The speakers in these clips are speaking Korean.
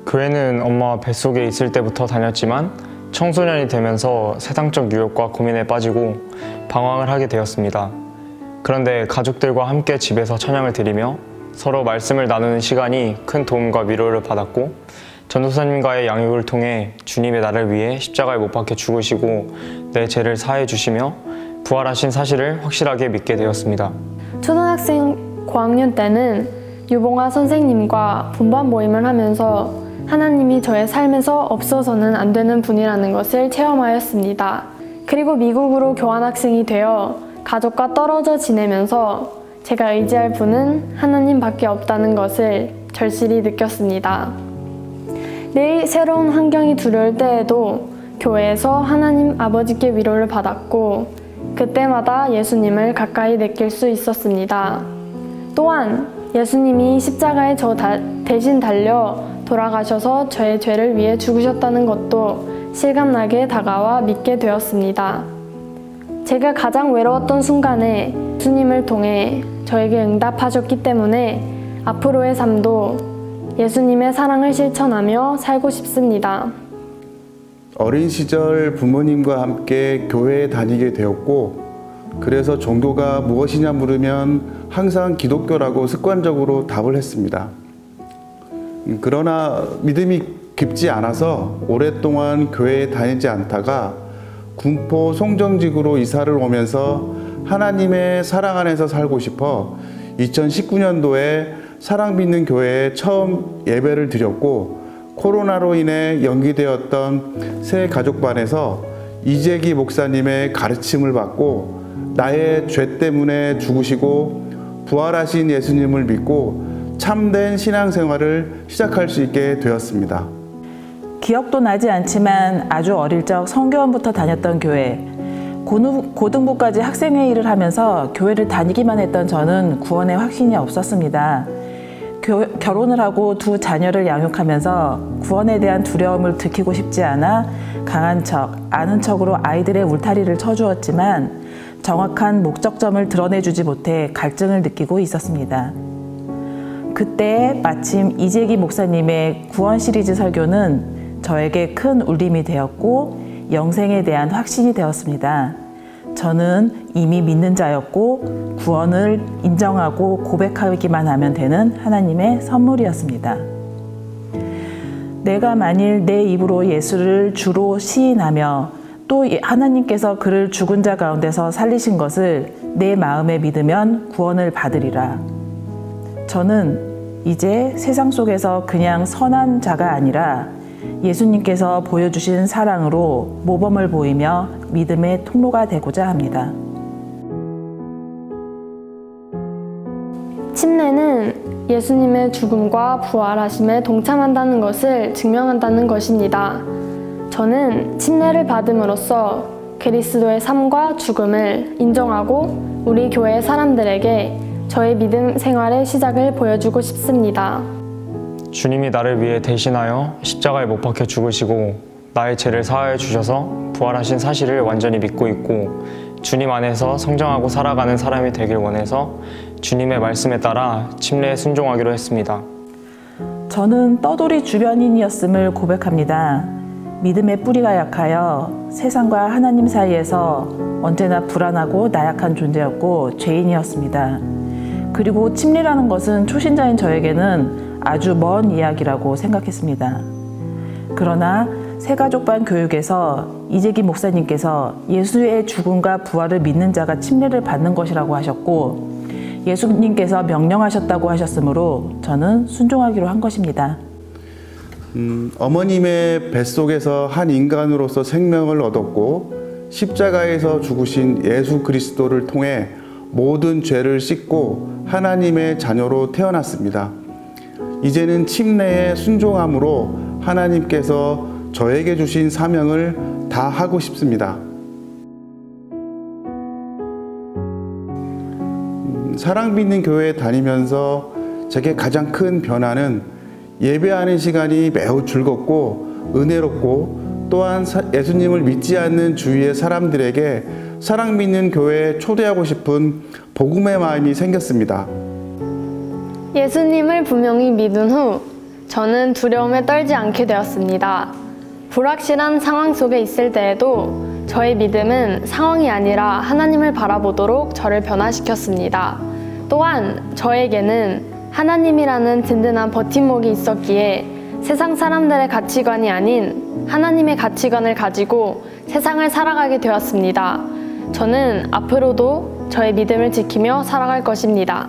교회는 엄마 뱃속에 있을 때부터 다녔지만 청소년이 되면서 세상적 유혹과 고민에 빠지고 방황을 하게 되었습니다. 그런데 가족들과 함께 집에서 찬양을 드리며 서로 말씀을 나누는 시간이 큰 도움과 위로를 받았고, 전도사님과의 양육을 통해 주님의 나를 위해 십자가에 못 박혀 죽으시고 내 죄를 사해 주시며 부활하신 사실을 확실하게 믿게 되었습니다. 초등학생 고학년 때는 유봉아 선생님과 분반 모임을 하면서 하나님이 저의 삶에서 없어서는 안 되는 분이라는 것을 체험하였습니다. 그리고 미국으로 교환학생이 되어 가족과 떨어져 지내면서 제가 의지할 분은 하나님밖에 없다는 것을 절실히 느꼈습니다. 매일 새로운 환경이 두려울 때에도 교회에서 하나님 아버지께 위로를 받았고, 그때마다 예수님을 가까이 느낄 수 있었습니다. 또한 예수님이 십자가에 저 대신 달려 돌아가셔서 저의 죄를 위해 죽으셨다는 것도 실감나게 다가와 믿게 되었습니다. 제가 가장 외로웠던 순간에 예수님을 통해 저에게 응답하셨기 때문에 앞으로의 삶도 예수님의 사랑을 실천하며 살고 싶습니다. 어린 시절 부모님과 함께 교회에 다니게 되었고, 그래서 종교가 무엇이냐 물으면 항상 기독교라고 습관적으로 답을 했습니다. 그러나 믿음이 깊지 않아서 오랫동안 교회에 다니지 않다가 군포 송정직으로 이사를 오면서 하나님의 사랑 안에서 살고 싶어 2019년도에 사랑 믿는 교회에 처음 예배를 드렸고, 코로나로 인해 연기되었던 새 가족반에서 이재기 목사님의 가르침을 받고 나의 죄 때문에 죽으시고 부활하신 예수님을 믿고 참된 신앙생활을 시작할 수 있게 되었습니다. 기억도 나지 않지만 아주 어릴 적 성교원부터 다녔던 교회, 고등부까지 학생회의를 하면서 교회를 다니기만 했던 저는 구원의 확신이 없었습니다. 결혼을 하고 두 자녀를 양육하면서 구원에 대한 두려움을 들키고 싶지 않아 강한 척, 아는 척으로 아이들의 울타리를 쳐주었지만 정확한 목적점을 드러내주지 못해 갈증을 느끼고 있었습니다. 그때 마침 이재기 목사님의 구원 시리즈 설교는 저에게 큰 울림이 되었고 영생에 대한 확신이 되었습니다. 저는 이미 믿는 자였고 구원을 인정하고 고백하기만 하면 되는 하나님의 선물이었습니다. 내가 만일 내 입으로 예수를 주로 시인하며 또 하나님께서 그를 죽은 자 가운데서 살리신 것을 내 마음에 믿으면 구원을 받으리라. 저는 이제 세상 속에서 그냥 선한 자가 아니라 예수님께서 보여주신 사랑으로 모범을 보이며 믿음의 통로가 되고자 합니다. 침례는 예수님의 죽음과 부활하심에 동참한다는 것을 증명한다는 것입니다. 저는 침례를 받음으로써 그리스도의 삶과 죽음을 인정하고 우리 교회 사람들에게 저의 믿음 생활의 시작을 보여주고 싶습니다. 주님이 나를 위해 대신하여 십자가에 못 박혀 죽으시고 나의 죄를 사하여 주셔서 부활하신 사실을 완전히 믿고 있고, 주님 안에서 성장하고 살아가는 사람이 되길 원해서 주님의 말씀에 따라 침례에 순종하기로 했습니다. 저는 떠돌이 주변인이었음을 고백합니다. 믿음의 뿌리가 약하여 세상과 하나님 사이에서 언제나 불안하고 나약한 존재였고 죄인이었습니다. 그리고 침례라는 것은 초신자인 저에게는 아주 먼 이야기라고 생각했습니다. 그러나 새가족반 교육에서 이재기 목사님께서 예수의 죽음과 부활을 믿는 자가 침례를 받는 것이라고 하셨고, 예수님께서 명령하셨다고 하셨으므로 저는 순종하기로 한 것입니다. 어머님의 뱃속에서 한 인간으로서 생명을 얻었고 십자가에서 죽으신 예수 그리스도를 통해 모든 죄를 씻고 하나님의 자녀로 태어났습니다. 이제는 침례에 순종함으로 하나님께서 저에게 주신 사명을 다 하고 싶습니다. 사랑 믿는 교회에 다니면서 제게 가장 큰 변화는 예배하는 시간이 매우 즐겁고 은혜롭고, 또한 예수님을 믿지 않는 주위의 사람들에게 사랑 믿는 교회에 초대하고 싶은 복음의 마음이 생겼습니다. 예수님을 분명히 믿은 후 저는 두려움에 떨지 않게 되었습니다. 불확실한 상황 속에 있을 때에도 저의 믿음은 상황이 아니라 하나님을 바라보도록 저를 변화시켰습니다. 또한 저에게는 하나님이라는 든든한 버팀목이 있었기에 세상 사람들의 가치관이 아닌 하나님의 가치관을 가지고 세상을 살아가게 되었습니다. 저는 앞으로도 저의 믿음을 지키며 살아갈 것입니다.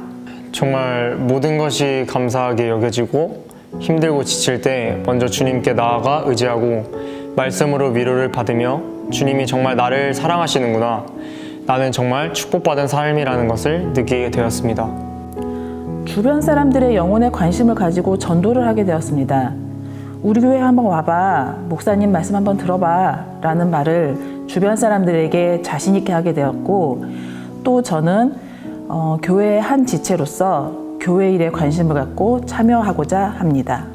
정말 모든 것이 감사하게 여겨지고 힘들고 지칠 때 먼저 주님께 나아가 의지하고 말씀으로 위로를 받으며 주님이 정말 나를 사랑하시는구나, 나는 정말 축복받은 삶이라는 것을 느끼게 되었습니다. 주변 사람들의 영혼에 관심을 가지고 전도를 하게 되었습니다. 우리 교회 한번 와봐, 목사님 말씀 한번 들어봐 라는 말을 주변 사람들에게 자신 있게 하게 되었고, 또 저는 교회의 한 지체로서 교회 일에 관심을 갖고 참여하고자 합니다.